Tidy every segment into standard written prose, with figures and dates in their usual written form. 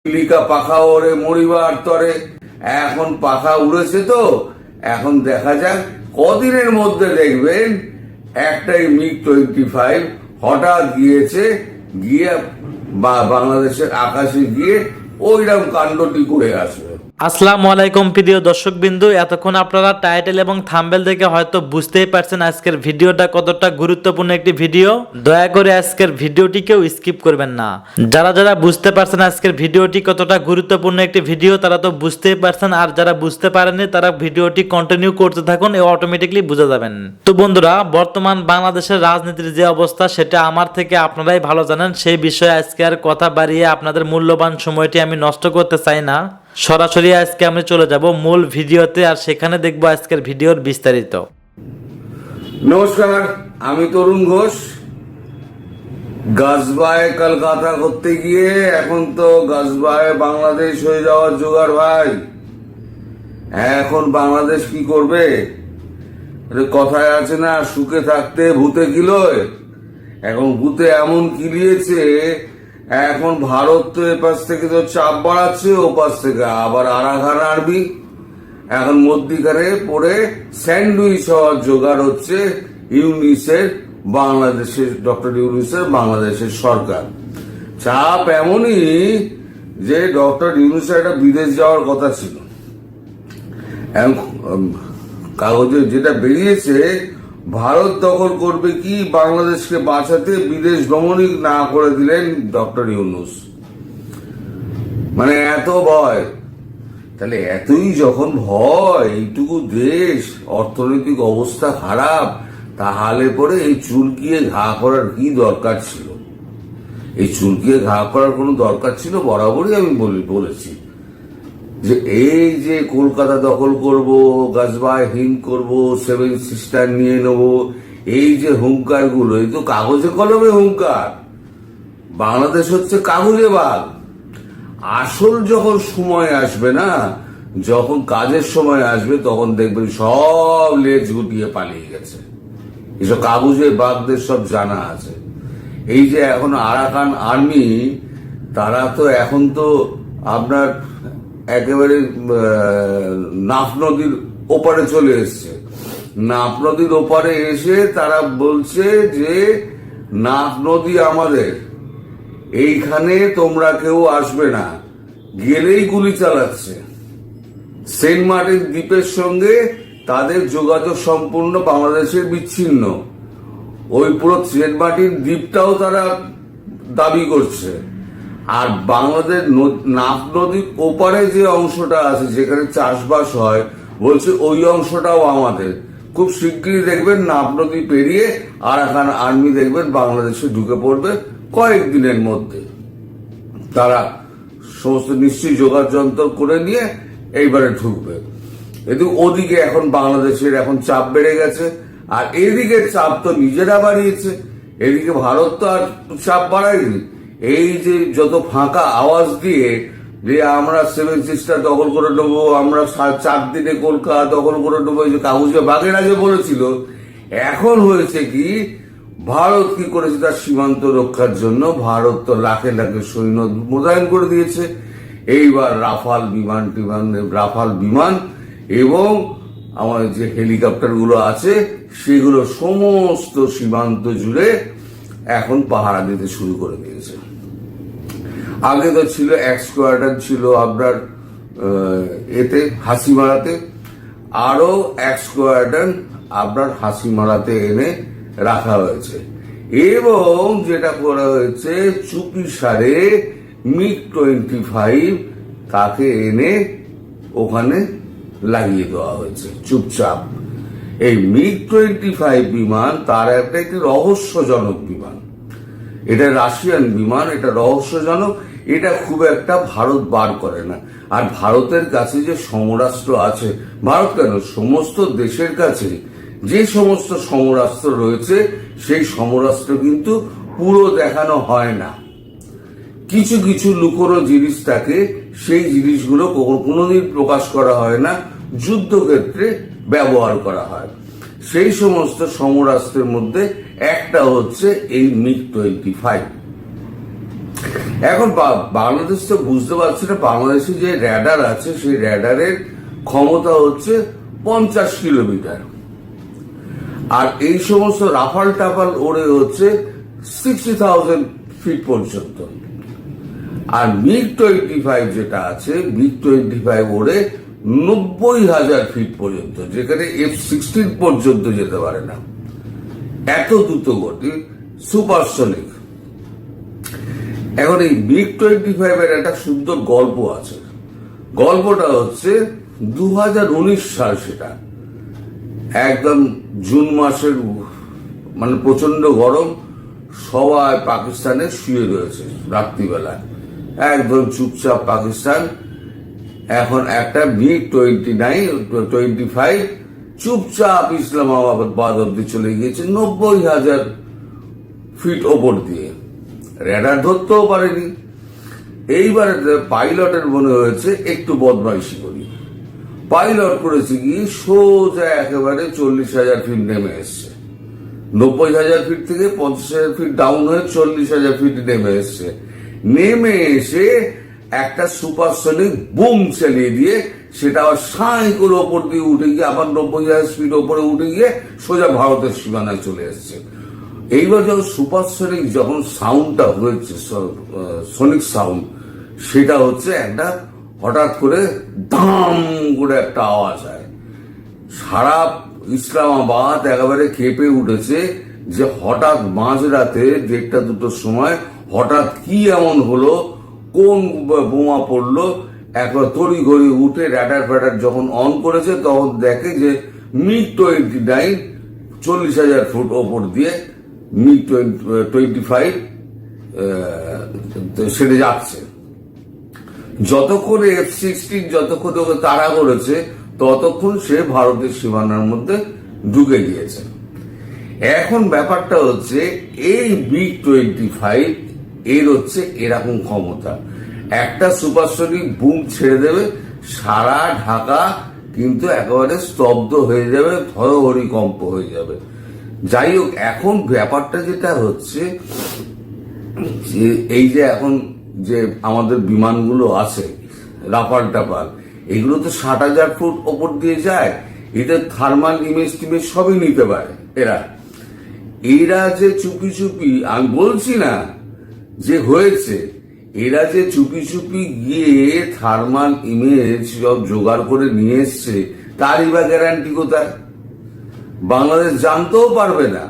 লিকা পাখা ওরে মরিবার তরে। এখন পাখা উড়েছে তো, এখন দেখা যাক কদিনের মধ্যে দেখবেন একটাই MiG-25 হঠাৎ গিয়েছে, গিয়ে বাংলাদেশের আকাশে গিয়ে ওইরকম কাণ্ডটি করে আসবে। আসসালামু আলাইকুম প্রিয় দর্শকবৃন্দ, এতক্ষণ আপনারা টাইটেল এবং থাম্বনেল দেখে হয়তো বুঝতেই পারছেন আজকের ভিডিওটা কতটা গুরুত্বপূর্ণ একটি ভিডিও। দয়া করে আজকের ভিডিওটি কেউ স্কিপ করবেন না। যারা যারা বুঝতে পারছেন আজকের ভিডিওটি কতটা গুরুত্বপূর্ণ একটি ভিডিও তারা তো বুঝতেই পারছেন, আর যারা বুঝতে পারেননি তারা ভিডিওটি কন্টিনিউ করতে থাকুন, এ অটোমেটিকলি বুঝে যাবেন। তো বন্ধুরা, বর্তমান বাংলাদেশের রাজনীতির যে অবস্থা সেটা আমার থেকে আপনারাই ভালো জানেন। সেই বিষয়ে আজকে আর কথা বাড়িয়ে আপনাদের মূল্যবান সময়টি আমি নষ্ট করতে চাই না। সরাসরি আজকে আমি চলে যাব মূল ভিডিওতে, আর সেখানে দেখবো আজকের ভিডিওর বিস্তারিত। নমস্কার, আমি তরুণ ঘোষ। গাজবায় কলকাতা করতে গিয়ে এখন তো গাজবায় বাংলাদেশ হয়ে যাওয়ার জোগাড় ভাই। এখন বাংলাদেশ কি করবে? কথায় আছে না, সুখে থাকতে ভূতে কিলোয়। এখন ভূতে এমন কিলিয়েছে, এখন ভারত তো এপাশ থেকে তো চাপ বাড়াচ্ছে, ওপাশ থেকে আবার আরাকান আর্মি। এখন মধ্যিখানে পড়ে স্যান্ডউইচ হওয়ার জোগাড় হচ্ছে ইউনিসের, বাংলাদেশের ডক্টর ইউনিসের বাংলাদেশের সরকার। চাপ এমনই যে ডক্টর ইউনিসের একটা বিদেশ যাওয়ার কথা ছিল। কাগজে যেটা বেরিয়েছে, ভারত দখল করবে কি বাংলাদেশকে বাঁচাতে বিদেশ ভ্রমণই না করে দিলেন ডক্টর ইউনূস। মানে এত ভয়। তাহলে এতই যখন ভয়, এইটুকু দেশ অর্থনৈতিক অবস্থা খারাপ, তাহলে পরে এই চুলকিয়ে ঘা করার কি দরকার ছিল? এই চুলকিয়ে ঘা করার কোনো দরকার ছিল? বরাবরই আমি বলেছি যে এই যে কলকাতা দখল করব, গাজবায় হিং করব, সেভেন সিস্টার নিয়ে নেব, এই যে হুঙ্কার গুলো, এই তো কাগজে কলমে হুঙ্কার। বাংলাদেশ হচ্ছে কাগজে বাঘ। আসল যখন সময় আসবে না, যখন কাজের সময় আসবে, তখন দেখবেন সব লেজ গুটিয়ে পালিয়ে গেছে। এসব কাগজে বাঘদের সব জানা আছে। এই যে এখন আরাকান আর্মি, তারা তো এখন তো আপনার একেবারে নাফ নদীর ওপারে চলে এসছে। নাফ নদীর ওপারে এসে তারা বলছে যে নাফ নদী আমাদের, এইখানে তোমরা কেউ আসবে না। গেলেই গুলি চালাচ্ছে। সেন্ট মার্টিন দ্বীপের সঙ্গে তাদের যোগাযোগ সম্পূর্ণ বাংলাদেশের বিচ্ছিন্ন। ওই পুরো সেন্ট মার্টিন দ্বীপটাও তারা দাবি করছে। আর বাংলাদেশ নাফ নদীর ওপারে যে অংশটা আছে, যেখানে চাষবাস হয়, বলছে ওই অংশটাও আমাদের। খুব শিগগিরই দেখবেন নাফ নদী পেরিয়ে আরাকান আর্মি দেখবেন বাংলাদেশে ঢুকে পড়বে কয়েকদিনের মধ্যে। তারা সমস্ত নিশ্চয়ই জোগাড় যন্ত্র করে নিয়ে এইবারে ঢুকবে। এদিকে ওদিকে এখন বাংলাদেশের এখন চাপ বেড়ে গেছে, আর এদিকে চাপ তো নিজেরা বাড়িয়েছে। এদিকে ভারত তো আর চাপ বাড়ায়নি। এই যে যত ফাঁকা আওয়াজ দিয়ে যে আমরা সেভেন সিস্টার দখল করে নেবো, আমরা 4 দিনে কলকাতা দখল করে নেবো, এই যে কাগজে বাঘেরা যে বলেছিল, এখন হয়েছে কি, ভারত কি করেছে তার সীমান্ত রক্ষার জন্য ভারত তো লাখে লাখে সৈন্য মোতায়েন করে দিয়েছে। এইবার রাফাল বিমান এবং আমাদের যে হেলিকপ্টার গুলো আছে, সেগুলো সমস্ত সীমান্ত জুড়ে এখন পাহারা দিতে শুরু করে দিয়েছে। আগে তো ছিল এক স্কোয়াড্রন ছিল আপনার এতে হাসিমারাতে, আরো এক স্কোয়াড্রন আপনার হাসিমারাতে এনে রাখা হয়েছে। এবং যেটা করা হয়েছে, চুপি সারে MiG-25 তাকে এনে ওখানে লাগিয়ে দেওয়া হয়েছে চুপচাপ। এই MiG-25 বিমান তার একটি রহস্যজনক বিমান। এটা রাশিয়ান বিমান, এটা রহস্যজনক। এটা খুব একটা ভারত বার করে না। আর ভারতের কাছে যে সমরাস্ত্র আছে, ভারত কেন, সমস্ত দেশের কাছে যে সমস্ত সমরাস্ত্র রয়েছে, সেই সমরাস্ত্র কিন্তু পুরো দেখানো হয় না। কিছু কিছু লুকোনো জিনিস থাকে, সেই জিনিসগুলো কোনোদিন প্রকাশ করা হয় না, যুদ্ধক্ষেত্রে ব্যবহার করা হয়। সেই সমস্ত সমরাস্ত্রের মধ্যে একটা হচ্ছে এই MiG-25। এখন বাংলাদেশ তো বুঝতে পারছে না, বাংলাদেশে যে র্যাডার আছে সেই র্যাডারের ক্ষমতা হচ্ছে 50 কিলোমিটার, আর এই সমস্ত রাফাল টাফাল ওড়ে হচ্ছে 60,000 ফিট পর্যন্ত। আর MiG-25 যেটা আছে, MiG-25 ওড়ে 90,000 ফিট পর্যন্ত, যেখানে F-16 পর্যন্ত যেতে পারে না, এত দ্রুত গতি, সুপারসনিক। এখন এই MiG-25 এর একটা সুন্দর গল্প আছে। গল্পটা হচ্ছে 2019 সাল, সেটা একদম জুন মাসের, মানে প্রচন্ড গরম, সবাই পাকিস্তানে শুয়ে রয়েছে রাত্রিবেলায়, একদম চুপচাপ পাকিস্তান। এখন একটা MiG-25 চুপচাপ ইসলামাবাদ অব্দি চলে গিয়েছে 90,000 ফিট ওপর দিয়ে, রেডার ধরতেও পারেনি। এইবারে পাইলটের মনে হয়েছে একটু বদমাইশি করি, পাইলট করেছে কি সোজা একেবারে 40,000 ফিট নেমে এসছে, 90,000 ফিট থেকে 50,000 ফিট ডাউন হয়ে 40,000 ফিট নেমে এসছে। নেমে এসে একটা সুপারসনিক বুম চালিয়ে দিয়ে সেটা আবার সাঁই ওপর দিয়ে উঠে গিয়ে আবার 90,000 ফিট ওপরে উঠে গিয়ে সোজা ভারতের সীমানায় চলে এসছে। এইবার যখন সুপারসনিক যখন সাউন্ডটা হয়েছে, সনিক সাউন্ড, সেটা হচ্ছে একটা হঠাৎ করে দাম করে একটা আওয়াজ হয়। সারা ইসলামাবাদ একেবারে কেঁপে উঠেছে যে হঠাৎ মাঝরাতে 1টা-2টোর সময় হঠাৎ কি এমন হলো, কোন বোমা পড়লো। একবার তড়ি ঘড়ি উঠে র্যাডার ফ্যাডার যখন অন করেছে তখন দেখে যে MiG-29 40,000 ফুট ওপর দিয়ে MiG-25 সেটা যাচ্ছে। যতক্ষণ F-16 যতক্ষণ ওকে তাড়া করেছে ততক্ষণ সে ভারতের সীমানার মধ্যে ঢুকে গিয়েছে। এখন ব্যাপারটা হচ্ছে এই MiG-25 এর হচ্ছে এরকম ক্ষমতা, একটা সুপারসনিক বুম ছেড়ে দেবে, সারা ঢাকা কিন্তু একেবারে স্তব্ধ হয়ে যাবে, ভয়হরিকম্প হয়ে যাবে। যাই হোক, এখন ব্যাপারটা যেটা হচ্ছে যে এই যে এখন যে আমাদের বিমানগুলো আছে রাফাল টাফাল, এগুলো তো 60,000 ফুট ওপর দিয়ে যায়, এদের থার্মাল ইমেজ টিমেজ সবই নিতে পারে। এরা যে চুপি চুপি, আমি বলছি না যে হয়েছে, এরা যে চুপি চুপি গিয়ে থার্মাল ইমেজ সব জোগাড় করে নিয়ে এসছে, তারই বা গ্যারান্টি কোথায়? বাংলাদেশ জানতেও পারবে না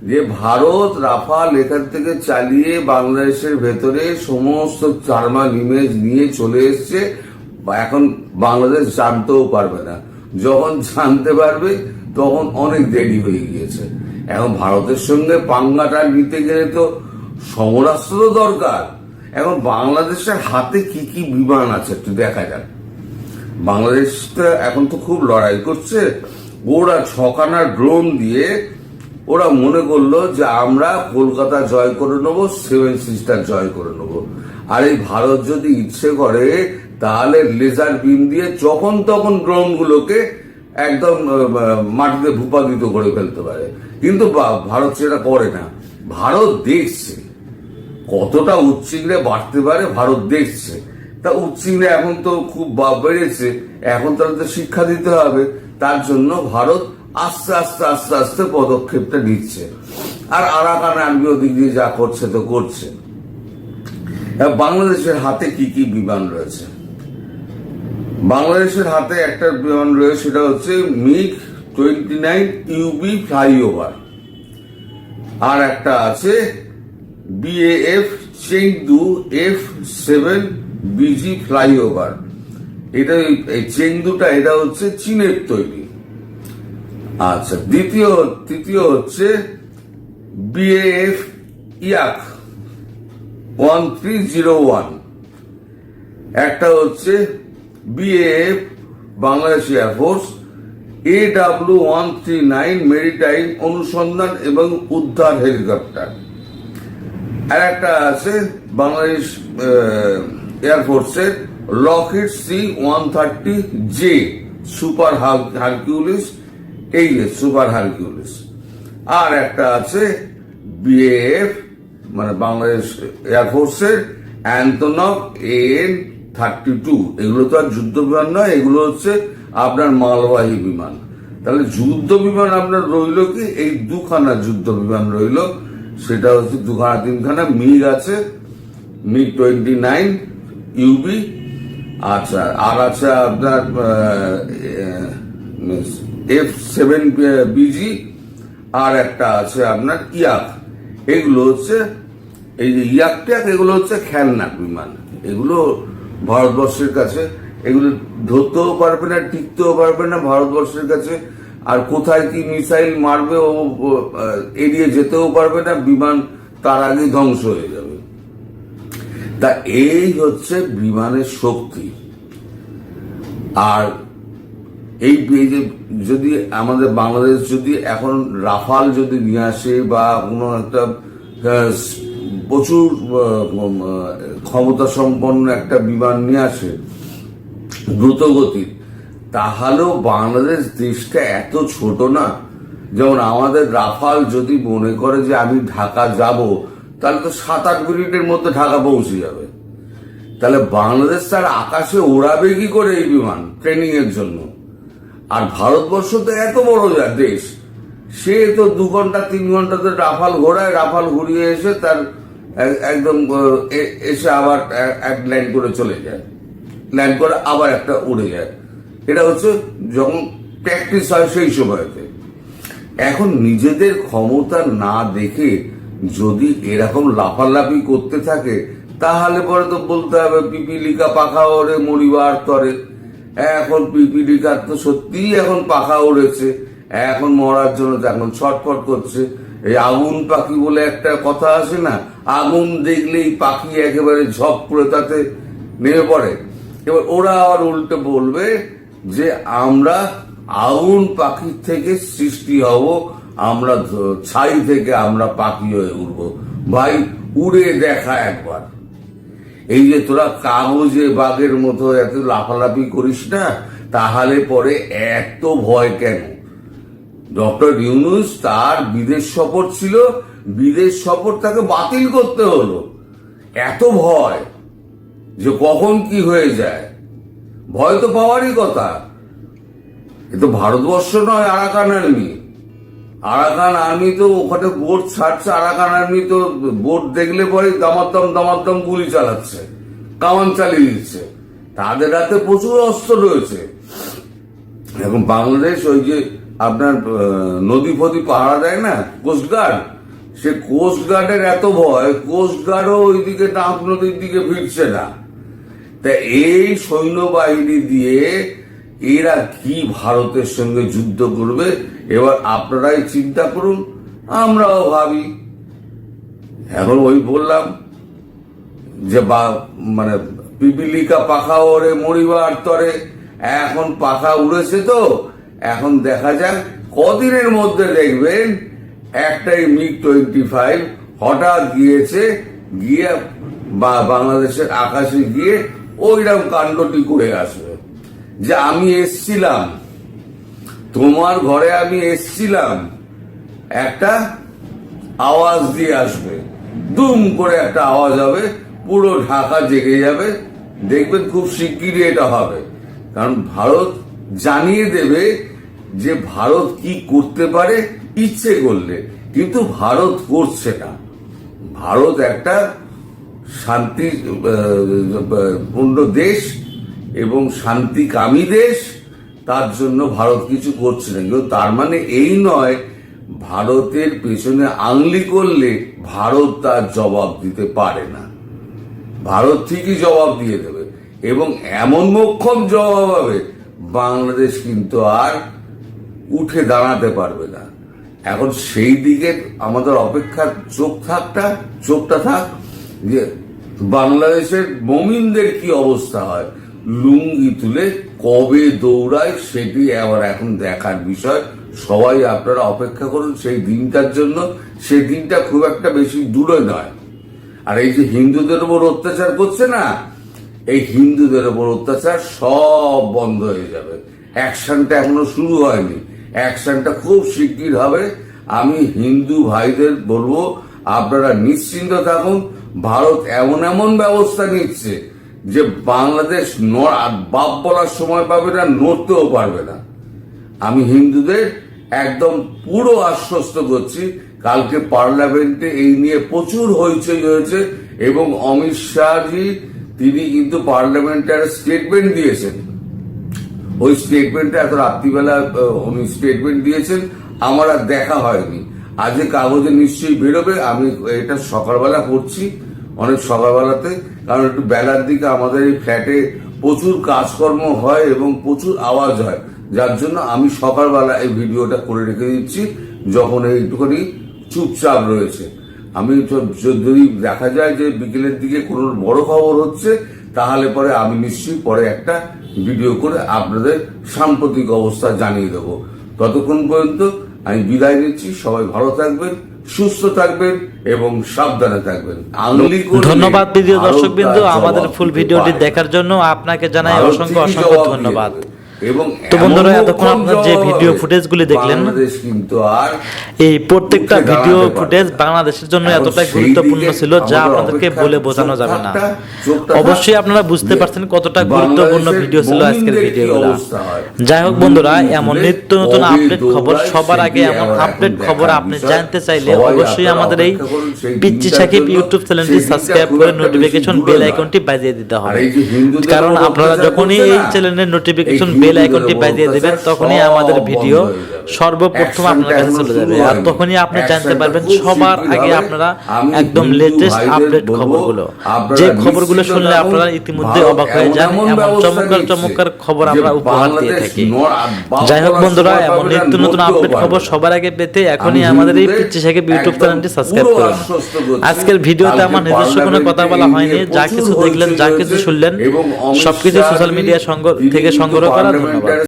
যে ভারত রাফাল এখান থেকে চালিয়ে বাংলাদেশের ভেতরে সমস্ত থার্মাল ইমেজ নিয়ে চলে এসছে, এখন বাংলাদেশ জানতেও পারবে না। যখন জানতে পারবে তখন অনেক দেরি হয়ে গিয়েছে। এখন ভারতের সঙ্গে পাঙ্গাটা নিতে গেলে তো সমরাস্ত্র দরকার। এখন বাংলাদেশের হাতে কি কি বিমান আছে একটু দেখা যাক। বাংলাদেশটা এখন তো খুব লড়াই করছে, ওরা 6খানা ড্রোন দিয়ে ওরা মনে করলো যে আমরা কলকাতা জয় করে নেবো, 7 সিস্টার জয় করে নেবো। আর এই ভারত যদি ইচ্ছে করে তাহলে লেজার বিম দিয়ে যখন তখন ড্রোন গুলোকে একদম মাটিতে ভূপাতিত করে ফেলতে পারে, কিন্তু ভারত সেটা করে না। ভারত দেখছে কতটা উচ্চিংড়ে বাড়তে পারে, ভারত দেখছে। তা উচ্চিংড়ে এখন তো খুব বেড়েছে, এখন তাহলে তো শিক্ষা দিতে হবে। তার জন্য ভারত আস্তে আস্তে আস্তে আস্তে পদক্ষেপটা নিচ্ছে। আর আরাকান আর্মি ওদিক দিয়ে যা করছে তো করছে। বাংলাদেশের হাতে কি কি বিমান রয়েছে? বাংলাদেশের হাতে একটা বিমান রয়েছে, সেটা হচ্ছে MiG-29 UB ফ্লাইওভার, আর একটা আছে BAF Chengdu F-7 BG flyover. এটা এই চেংদুটা এটা হচ্ছে চীনের তৈরি। আচ্ছা, তৃতীয় হচ্ছে BAF ইয়াক 1301, একটা হচ্ছে BAF Bangladesh air force AW139 maritime অনুসন্ধান এবং উদ্ধার হেলিকপ্টার। আর একটা আছে বাংলাদেশ এয়ারফোর্সের লকহিড C-130J সুপার হারকিউলিস, এই সুপার হারকিউলিস। আর একটা আছে BAF মানে বাংলাদেশ এয়ারফোর্সের অ্যান্তনভ AN-32। এগুলো তো আর যুদ্ধ বিমান নয়, এগুলো হচ্ছে আপনার মালবাহী বিমান। তাহলে যুদ্ধ বিমান আপনার রইল কি, এই দুখানা যুদ্ধ বিমান রইল, সেটা হচ্ছে দুখানা তিনখানা মিগ আছে, MiG-29 UB, আচ্ছা, আর আছে আপনার F-7BG, আর একটা আছে আপনার ইয়াক। এগুলো হচ্ছে এই যে ইয়াক ট্যাক, এগুলো হচ্ছে খেলনা বিমান। এগুলো ভারতবর্ষের কাছে, এগুলো ধরতেও পারবে না, টিকতেও পারবে না ভারতবর্ষের কাছে। আর কোথায় কি মিসাইল মারবে ও এড়িয়ে যেতেও পারবে না, বিমান তার আগে ধ্বংস হয়ে যাবে। তা এই হচ্ছে বিমানের শক্তি। আর এই যে যদি আমাদের বাংলাদেশ যদি এখন রাফাল যদি নিয়ে আসে বা কোনো একটা প্রচুর ক্ষমতা সম্পন্ন একটা বিমান নিয়ে আসে দ্রুতগতির, তাহলেও বাংলাদেশ দেশটা এত ছোট না। যেমন আমাদের রাফাল যদি মনে করে যে আমি ঢাকা যাব, তাহলে তো 7-8 মিনিটের মধ্যে ঢাকা পৌঁছে যাবে। তাহলে বাংলাদেশ তার আকাশে ওড়াবে কি করে এই বিমান ট্রেনিং এর জন্য? আর ভারতবর্ষ তো এত বড় দেশ, সে তো 2 ঘন্টা 3 ঘন্টাতে রাফাল ঘোরায়, রাফাল ঘুরিয়ে এসে তার একদম এসে আবার এক ল্যান্ড করে চলে যায়, ল্যান্ড করে আবার একটা উড়ে যায়। এটা হচ্ছে যখন প্র্যাকটিস হয় সেই সময়তে। এখন নিজেদের ক্ষমতা না দেখে যদি এরকম লাফালাফি করতে থাকে, তাহলে পরে তো বলতে হবে পিপিলিকা পাখা ওড়ে মরিবার তরে। এখন পিপিলিকার তো সত্যিই এখন পাখা উড়েছে, এখন মরার জন্য এখন ছটফট করছে। এই আগুন পাখি বলে একটা কথা আছে না, আগুন দেখলেই পাখি একেবারে ঝপ করে তাতে নেমে পড়ে। এবার ওরা আবার উল্টে বলবে যে আমরা আগুন পাখির থেকে সৃষ্টি হব, আমরা ছাই থেকে আমরা পাখি হয়ে উড়বো। ভাই উড়ে দেখা একবার। এই যে তোরা কাগজে বাঘের মতো এত লাফালাফি করিস না, তাহলে পরে এত ভয় কেন? ডক্টর ইউনূস তার বিদেশ সফর ছিল, বিদেশ সফর তাকে বাতিল করতে হলো। এত ভয় যে কখন কি হয়ে যায়, ভয় তো পাওয়ারই কথা। এ তো ভারতবর্ষ নয় আরাকান আর্মি। আরাকান আর্মি তো ওখানে বোট ছাড়ছে, আরাকান আর্মি তো বোট দেখলে পরে দামাদ্দম গুলি চালাচ্ছে, কামান চালিয়ে দিচ্ছে। তাদের হাতে প্রচুর অস্ত্র রয়েছে। এখন বাংলাদেশ ওই যে আপনার নদী ফদি পাহারা দেয় না কোস্টগার্ড, সে কোস্টগার্ডের এত ভয়, কোস্টগার্ডও ওইদিকে নাফ নদীর দিকে ফিরছে না। তা এই সৈন্যবাহিনী দিয়ে এরা কি ভারতের সঙ্গে যুদ্ধ করবে? এবার আপনারাই চিন্তা করুন, আমরাও ভাবি। এখন ওই বললাম যে মানে পিপিলিকা পাখা ওরে মরিবার তরে, এখন পাখা উড়েছে তো, এখন দেখা যাক কদিনের মধ্যে দেখবেন একটাই MiG-25 হঠাৎ গিয়ে বাংলাদেশের আকাশে গিয়ে ওইরকম কাণ্ডটি করে আসবে যে আমি এসছিলাম তোমার ঘরে, আমি এসছিলাম, একটা আওয়াজ দিয়ে আসবে, দুম করে একটা আওয়াজ হবে, পুরো ঢাকা জেগে যাবে। দেখবেন খুব শিগগিরই এটা হবে। কারণ ভারত জানিয়ে দেবে যে ভারত কি করতে পারে ইচ্ছে করলে, কিন্তু ভারত করছে না। ভারত একটা শান্তি পূর্ণ দেশ এবং শান্তিকামী দেশ, তার জন্য ভারত কিছু করছে না। কিন্তু তার মানে এই নয় ভারতের পেছনে আংলি করলে ভারত তার জবাব দিতে পারে না। ভারত ঠিকই জবাব দিয়ে দেবে এবং এমন মোক্ষম জবাব হবে বাংলাদেশ কিন্তু আর উঠে দাঁড়াতে পারবে না। এখন সেই দিকে আমাদের অপেক্ষার চোখটা থাক যে বাংলাদেশের মমিনদের কি অবস্থা হয়, লুঙ্গি তুলে কবে দৌড়ায়, সেটি আবার এখন দেখার বিষয়। সবাই আপনারা অপেক্ষা করুন সেই দিনটার জন্য। সেই দিনটা খুব একটা বেশি দূরে নয়। আর এই যে হিন্দুদের উপর অত্যাচার করছে না, এই হিন্দুদের উপর অত্যাচার সব বন্ধ হয়ে যাবে। অ্যাকশনটা এখনো শুরু হয়নি, অ্যাকশনটা খুব শিগগির হবে। আমি হিন্দু ভাইদের বলবো আপনারা নিশ্চিন্ত থাকুন, ভারত এমন এমন ব্যবস্থা নিচ্ছে যে বাংলাদেশ বাপ বলার সময় পাবে না, নড়তেও পারবে না। আমি হিন্দুদের একদম পুরো আশ্বস্ত করছি, কালকে পার্লামেন্টে এই নিয়ে প্রচুর হইচই হয়েছে এবং অমিত শাহজি তিনি কিন্তু পার্লামেন্টে একটা স্টেটমেন্ট দিয়েছেন। ওই স্টেটমেন্টে এত রাত্রিবেলা উনি স্টেটমেন্ট দিয়েছেন, আমার আর দেখা হয়নি। আজকে কাগজে নিশ্চয়ই বেরোবে, আমি এটা সকালবেলা পড়ছি, অনেক সকালবেলাতে, কারণ একটু বেলার দিকে আমাদের এই ফ্ল্যাটে প্রচুর কাজকর্ম হয় এবং প্রচুর আওয়াজ হয়, যার জন্য আমি সকালবেলা এই ভিডিওটা করে রেখে দিচ্ছি যখন এইটুখানি চুপচাপ রয়েছে। আমি যদি দেখা যায় যে বিকেলের দিকে কোনো বড় খবর হচ্ছে, তাহলে পরে আমি নিশ্চয়ই পরে একটা ভিডিও করে আপনাদের সাম্প্রতিক অবস্থা জানিয়ে দেবো। ততক্ষণ পর্যন্ত আমি বিদায় নিচ্ছি। সবাই ভালো থাকবেন, সুস্থ থাকবেন এবং সাবধানে থাকবেন। ধন্যবাদ প্রিয় দর্শক বিন্দু, আমাদের ফুল ভিডিওটি দেখার জন্য আপনাকে জানাই অসংখ্য অসংখ্য ধন্যবাদ। তো বন্ধুরা, এতক্ষণ আপনারা যে ভিডিও ফুটেজগুলি দেখলেন, এই প্রত্যেকটা ভিডিও ফুটেজ বাংলাদেশের জন্য এতটাই গুরুত্বপূর্ণ ছিল যা আপনাদেরকে বলে বোঝানো যাবে না। অবশ্যই আপনারা বুঝতে পারছেন কতটা গুরুত্বপূর্ণ ভিডিও ছিল আজকের ভিডিওগুলো। যাই হোক বন্ধুরা, এমন নিত্য নতুন আপডেট খবর সবার আগে, এমন আপডেট খবর আপনি জানতে চাইলে অবশ্যই আমাদের এই পিচ্চি সাকিব ইউটিউব চ্যানেলটি সাবস্ক্রাইব করে নোটিফিকেশন বেল আইকনটি বাজিয়ে দিতে হবে। কারণ আপনারা যখনই এই চ্যানেলের নোটিফিকেশন বেল আইকনটি বাজিয়ে দেবেন, তখনই আমাদের ভিডিও সর্বপ্রথম আপনার কাছে চলে যাবে, আর তখনই আপনি জানতে পারবেন সবার আগে আপনারা একদম লেটেস্ট আপডেট খবরগুলো। যে খবরগুলো শুনলে আপনারা ইতিমধ্যে অবাক হয়ে যান, এমন চমৎকার চমৎকার খবর আমরা উপহার দিয়ে থাকি। যাই হোক বন্ধুরা, এমন নিত্য নতুন আপডেট খবর সবার আগে পেতে এখনই আমাদের এই পিচ্চি সাকিব ইউটিউব চ্যানেলটি সাবস্ক্রাইব করুন। আজকের ভিডিওতে আমার নিজস্ব কোনো কথা বলা হয়নি, যা কিছু দেখলেন, যা কিছু শুনলেন সবকিছু সোশ্যাল মিডিয়া থেকে সংগ্রহ করা। ধন্যবাদ।